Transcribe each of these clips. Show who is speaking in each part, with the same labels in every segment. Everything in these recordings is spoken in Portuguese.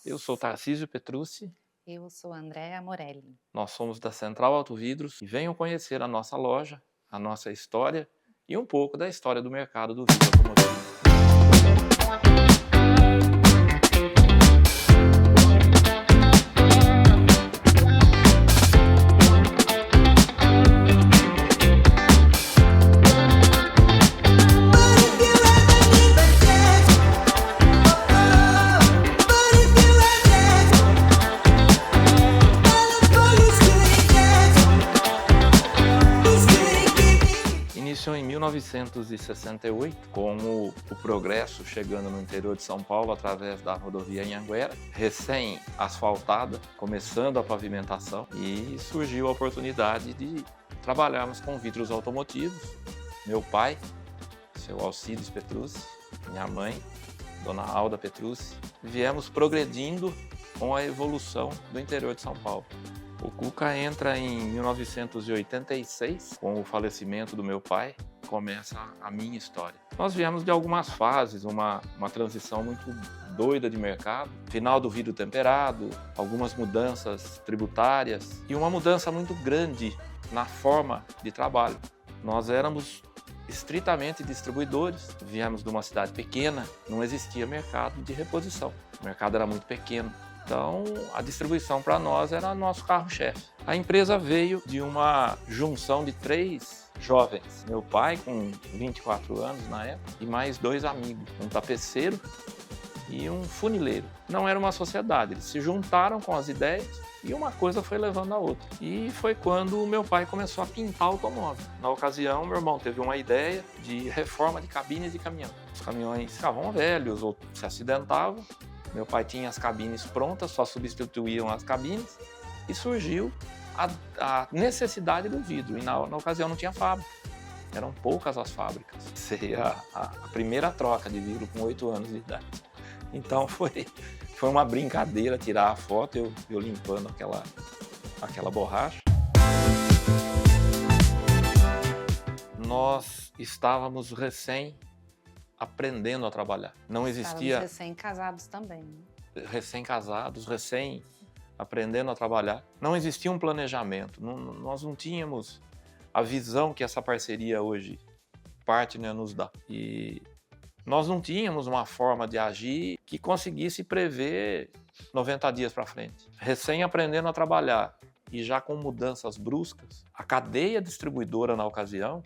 Speaker 1: Eu sou Tarcísio Petrucci,
Speaker 2: Eu sou a Andréa Morelli.
Speaker 1: nós somos da Central Autovidros e venham conhecer a nossa loja, a nossa história e um pouco da história do mercado do vidro automotivo. Iniciou em 1968, com o progresso chegando no interior de São Paulo através da rodovia Anhanguera, recém-asfaltada, começando a pavimentação, e surgiu a oportunidade de trabalharmos com vidros automotivos. Meu pai, seu Alcides Petrucci, minha mãe, dona Alda Petrucci, viemos progredindo com a evolução do interior de São Paulo. O Cuca entra em 1986, com o falecimento do meu pai, começa a minha história. Nós viemos de algumas fases, uma transição muito doida de mercado, final do vidro temperado, algumas mudanças tributárias e uma mudança muito grande na forma de trabalho. Nós éramos estritamente distribuidores, viemos de uma cidade pequena, não existia mercado de reposição, o mercado era muito pequeno. Então, a distribuição para nós era nosso carro-chefe. A empresa veio de uma junção de 3 jovens. Meu pai, com 24 anos na época, e mais 2 amigos, um tapeceiro e um funileiro. Não era uma sociedade, eles se juntaram com as ideias e uma coisa foi levando a outra. E foi quando o meu pai começou a pintar automóvel. Na ocasião, meu irmão teve uma ideia de reforma de cabines de caminhão. Os caminhões ficavam velhos ou se acidentavam. Meu pai tinha as cabines prontas, só substituíam as cabines e surgiu a necessidade do vidro. E na ocasião não tinha fábrica, eram poucas as fábricas. Seria a primeira troca de vidro com 8 anos de idade. Então foi uma brincadeira tirar a foto, eu limpando aquela borracha. Nós estávamos aprendendo a trabalhar. Não existia...
Speaker 2: Estávamos recém-casados também, né?
Speaker 1: Recém-casados, aprendendo a trabalhar. Não existia um planejamento, nós não tínhamos a visão que essa parceria hoje, Partner, nos dá. E nós não tínhamos uma forma de agir que conseguisse prever 90 dias para frente. Recém-aprendendo a trabalhar e já com mudanças bruscas, a cadeia distribuidora na ocasião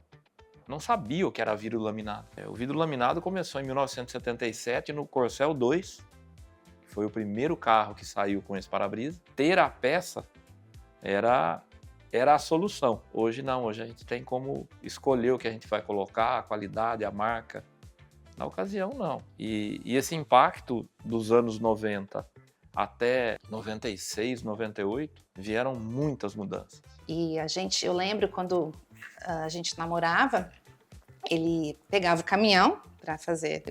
Speaker 1: não sabia o que era vidro laminado. O vidro laminado começou em 1977 no Corcel 2, que foi o primeiro carro que saiu com esse para-brisa. Ter a peça era a solução. Hoje não, hoje a gente tem como escolher o que a gente vai colocar, a qualidade, a marca. Na ocasião, não. E esse impacto dos anos 90 até 96, 98, vieram muitas mudanças.
Speaker 2: E eu lembro quando a gente namorava, ele pegava o caminhão para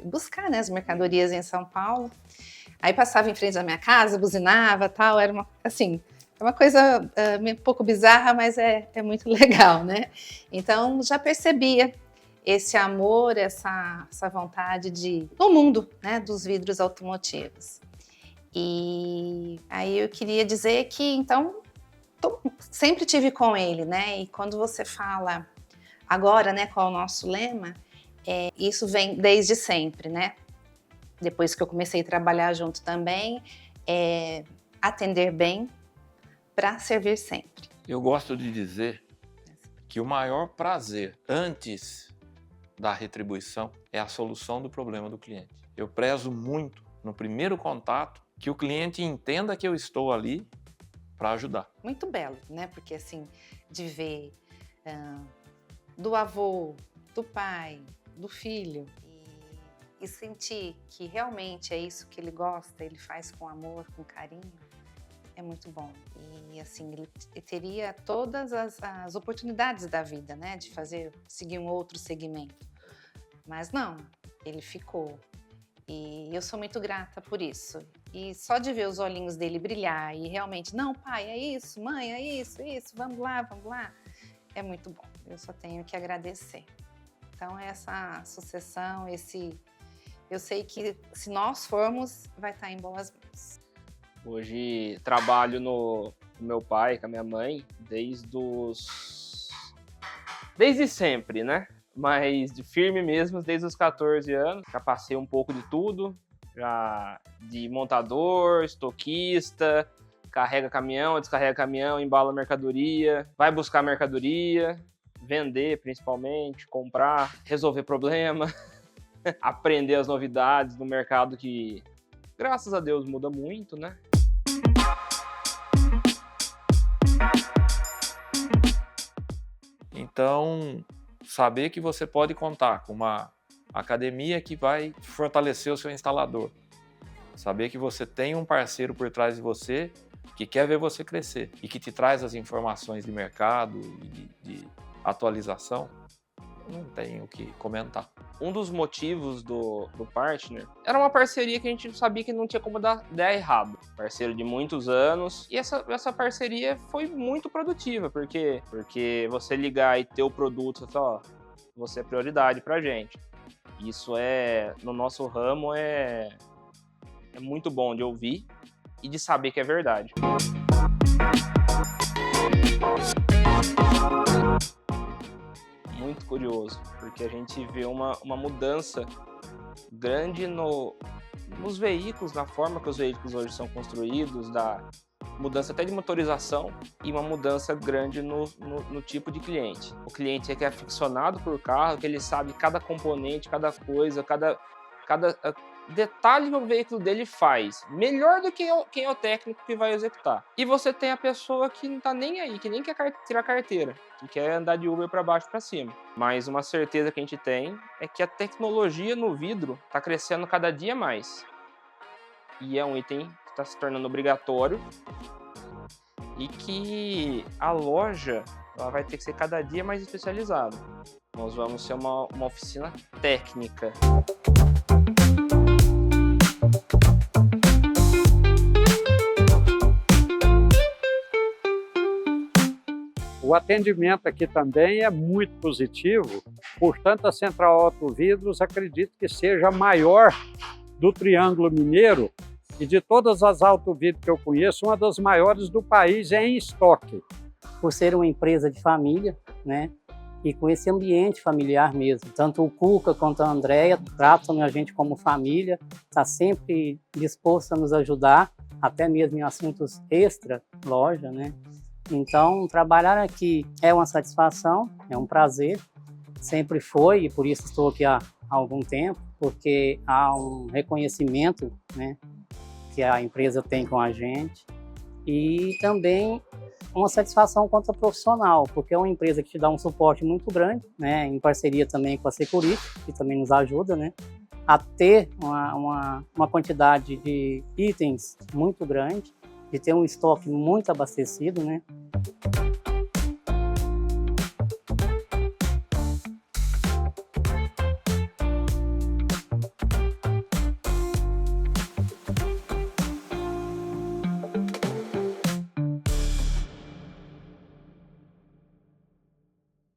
Speaker 2: buscar, né, as mercadorias em São Paulo. Aí passava em frente da minha casa, buzinava, tal, era uma coisa um pouco bizarra, mas é muito legal, né? Então já percebia esse amor, essa vontade no mundo, né, dos vidros automotivos. E aí eu queria dizer que, então, sempre tive com ele, né? E quando você fala agora, né, qual é o nosso lema, isso vem desde sempre, né? Depois que eu comecei a trabalhar junto também, atender bem para servir sempre.
Speaker 1: Eu gosto de dizer que o maior prazer antes da retribuição é a solução do problema do cliente. Eu prezo muito, no primeiro contato, que o cliente entenda que eu estou ali para ajudar.
Speaker 2: Muito belo, né? Porque assim, de ver do avô, do pai, do filho e sentir que realmente é isso que ele gosta, ele faz com amor, com carinho, é muito bom. E assim, ele teria todas as oportunidades da vida, né? De seguir um outro segmento. Mas não, ele ficou. E eu sou muito grata por isso. E só de ver os olhinhos dele brilhar e realmente, não, pai, é isso, mãe, é isso, vamos lá, é muito bom. Eu só tenho que agradecer. Então, essa sucessão, eu sei que se nós formos, vai estar em boas mãos.
Speaker 3: Hoje trabalho no meu pai, com a minha mãe, desde sempre, né? Mas de firme mesmo, desde os 14 anos. Já passei um pouco de tudo, já de montador, estoquista, carrega caminhão, descarrega caminhão, embala mercadoria, vai buscar mercadoria, vender principalmente, comprar, resolver problema, aprender as novidades no mercado que, graças a Deus, muda muito, né?
Speaker 1: Então, saber que você pode contar com uma academia que vai fortalecer o seu instalador. Saber que você tem um parceiro por trás de você que quer ver você crescer e que te traz as informações de mercado e de atualização, não tenho o que comentar.
Speaker 3: Um dos motivos do partner era uma parceria que a gente sabia que não tinha como dar errado. Parceiro de muitos anos. E essa parceria foi muito produtiva, porque você ligar e ter o produto, ó, você é prioridade pra gente. Isso no nosso ramo é muito bom de ouvir e de saber que é verdade. Muito curioso, porque a gente vê uma mudança grande nos veículos, na forma que os veículos hoje são construídos, da mudança até de motorização e uma mudança grande no tipo de cliente. O cliente que é aficionado por carro, que ele sabe cada componente, cada coisa, cada detalhe que o veículo dele faz, melhor do que quem é o técnico que vai executar. E você tem a pessoa que não tá nem aí, que nem quer tirar carteira, que quer andar de Uber para baixo para cima. Mas uma certeza que a gente tem é que a tecnologia no vidro está crescendo cada dia mais. E é um item que está se tornando obrigatório e que a loja ela vai ter que ser cada dia mais especializada. Nós vamos ser uma oficina técnica.
Speaker 4: O atendimento aqui também é muito positivo, portanto a Central Auto Vidros acredito que seja a maior do Triângulo Mineiro e de todas as Auto Vidros que eu conheço, uma das maiores do país em estoque.
Speaker 5: Por ser uma empresa de família, né, e com esse ambiente familiar mesmo. Tanto o Cuca quanto a Andréia tratam a gente como família, está sempre disposto a nos ajudar, até mesmo em assuntos extra loja, né? Então, trabalhar aqui é uma satisfação, é um prazer, sempre foi, e por isso estou aqui há algum tempo, porque há um reconhecimento, né, que a empresa tem com a gente, e também uma satisfação quanto profissional, porque é uma empresa que te dá um suporte muito grande, né, em parceria também com a Security, que também nos ajuda, né, a ter uma quantidade de itens muito grande, de ter um estoque muito abastecido, né?